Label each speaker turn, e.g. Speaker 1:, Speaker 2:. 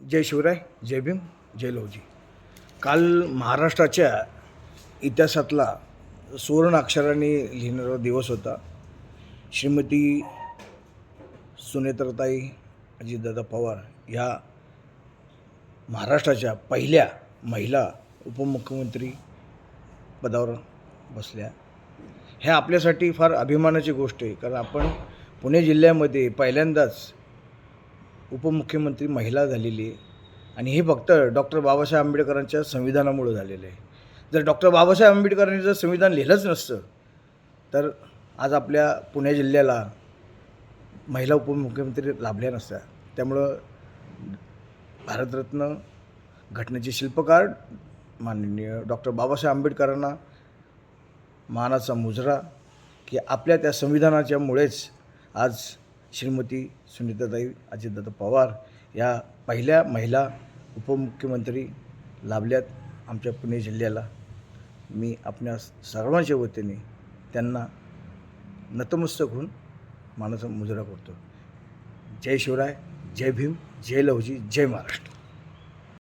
Speaker 1: जय शिवराय, जय भीम, जय लवजी. काल महाराष्ट्राच्या इतिहासातला सुवर्ण अक्षरांनी लिहिणारा दिवस होता. श्रीमती सुनेत्राताई अजितदादा पवार ह्या महाराष्ट्राच्या पहिल्या महिला उपमुख्यमंत्री पदावर बसल्या. ह्या आपल्यासाठी फार अभिमानाची गोष्ट आहे, कारण आपण पुणे जिल्ह्यामध्ये पहिल्यांदाच उपमुख्यमंत्री महिला झालेली आहे. आणि हे फक्त डॉक्टर बाबासाहेब आंबेडकरांच्या संविधानामुळे झालेलं आहे. जर डॉक्टर बाबासाहेब आंबेडकरांनी जर संविधान लिहिलंच नसतं तर आज आपल्या पुणे जिल्ह्याला महिला उपमुख्यमंत्री लाभल्या नसत्या. त्यामुळं भारतरत्न घटनेचे शिल्पकार माननीय डॉक्टर बाबासाहेब आंबेडकरांना मानाचा मुजरा की आपल्या त्या संविधानाच्यामुळेच आज श्रीमती सुनीताताई अजितदादा पवार या पहिल्या महिला उपमुख्यमंत्री लाभल्यात आमच्या पुणे जिल्ह्याला. मी आपल्या सर्वांच्या वतीने त्यांना नतमस्तक होऊन मानाचा मुजरा करतो. जय शिवराय, जय भीम, जय लवजी, जय महाराष्ट्र.